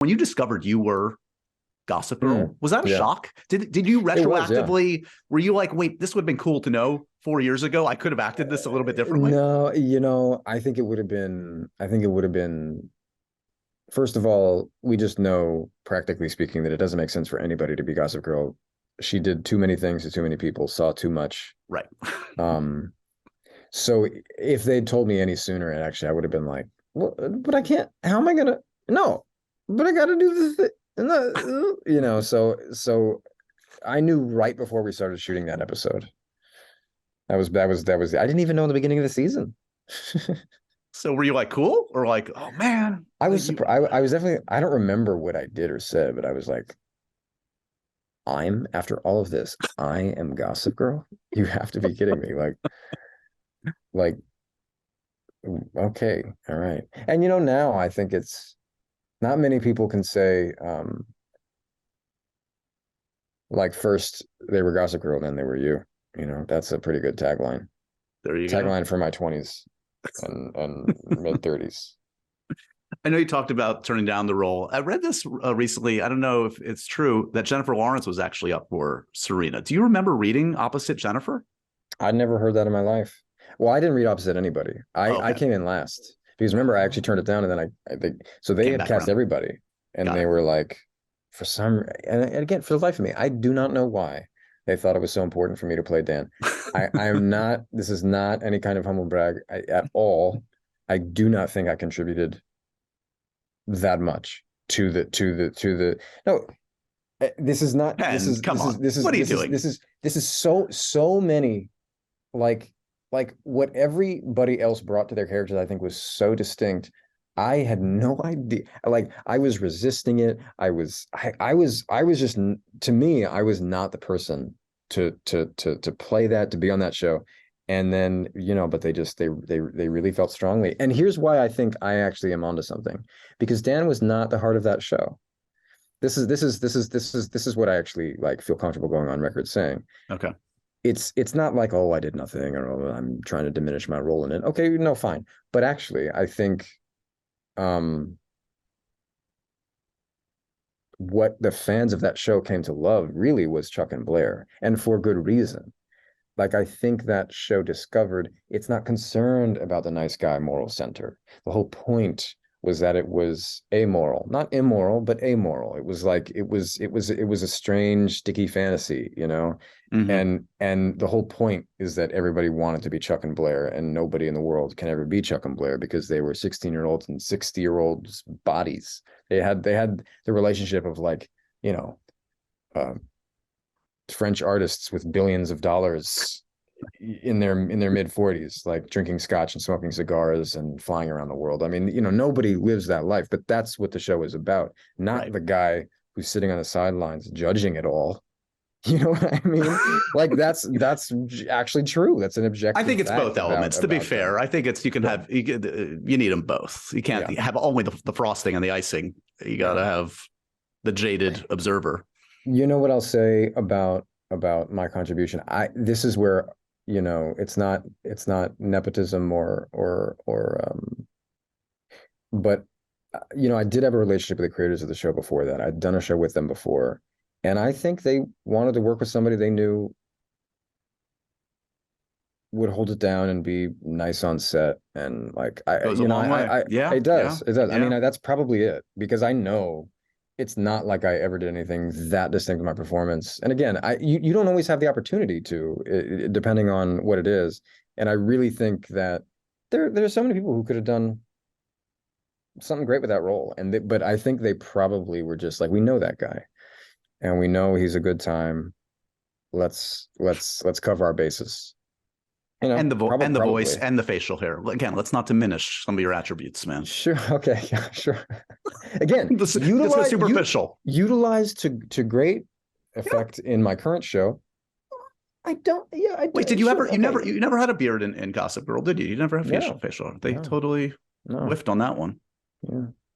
when you discovered you were Gossip Girl, was that a yeah. shock? Did you retroactively, yeah. were you like, wait, this would have been cool to know 4 years ago? I could have acted this a little bit differently. No, I think it would have been, first of all, we just know, practically speaking, that it doesn't make sense for anybody to be Gossip Girl. She did too many things to too many people, saw too much. Right. So if they'd told me any sooner, actually, I would have been like, well, but I can't, how am I gonna, no, but I gotta do this thing. So I knew right before we started shooting that episode. I didn't even know in the beginning of the season. So were you like cool or like, oh man? I was surprised. I was definitely, I don't remember what I did or said, but I was like, after all of this, I am Gossip Girl? You have to be kidding me. Like, okay, all right. And now I think it's not many people can say, like, first they were Gossip Girl, then they were you. That's a pretty good tagline. There you go. Tagline for my 20s and mid 30s. I know you talked about turning down the role. I read this recently. I don't know if it's true that Jennifer Lawrence was actually up for Serena. Do you remember reading opposite Jennifer? I'd never heard that in my life. Well, I didn't read opposite anybody. I came in last because remember I actually turned it down, and then they had cast everybody, and they were like, for some, and again, for the life of me, I do not know why they thought it was so important for me to play Dan. I'm not. This is not any kind of humble brag at all. I do not think I contributed that much to the. No, this is not. Ken, this is come on. This is what are you this doing? Is this is so many, like what everybody else brought to their characters, I think was so distinct. I had no idea. Like, I was resisting it. I was just, to me, I was not the person to play that, to be on that show. And then, but they really felt strongly. And here's why I think I actually am onto something, because Dan was not the heart of that show. This is what I actually feel comfortable going on record saying. Okay. It's not like, oh, I did nothing, or I'm trying to diminish my role in it. Okay, no, fine. But actually, I think what the fans of that show came to love really was Chuck and Blair, and for good reason. Like, I think that show discovered it's not concerned about the nice guy moral center. The whole point was that it was amoral, not immoral, but amoral. It was like it was a strange, sticky fantasy, And the whole point is that everybody wanted to be Chuck and Blair, and nobody in the world can ever be Chuck and Blair because they were 16-year-olds and 60-year-olds bodies. They had the relationship of French artists with billions of dollars in their mid 40s, like drinking scotch and smoking cigars and flying around the world. I mean, nobody lives that life, but that's what the show is about. Not the guy who's sitting on the sidelines judging it all. You know what I mean? Like, that's actually true. That's an objective. I think it's both elements. To be fair, I think it's you need them both. You can't have only the frosting and the icing. You got to have the jaded observer. You know what I'll say about my contribution? This is where it's not nepotism but I did have a relationship with the creators of the show before that. I'd done a show with them before, and I think they wanted to work with somebody they knew would hold it down and be nice on set. And it does. Yeah. I mean, that's probably it, because I know it's not like I ever did anything that distinct in my performance. And again, you don't always have the opportunity to, depending on what it is. And I really think that there's so many people who could have done something great with that role. But I think they probably were just like, we know that guy, and we know he's a good time. Let's cover our bases. And the voice and the facial hair. Again, let's not diminish some of your attributes, man. Sure. Okay. Yeah, sure. Again, this is superficial. Utilized to great effect in my current show. I don't. Yeah. I Wait, did you ever? Okay. You never had a beard in Gossip Girl, did you? You never had facial hair. They totally whiffed on that one. Yeah.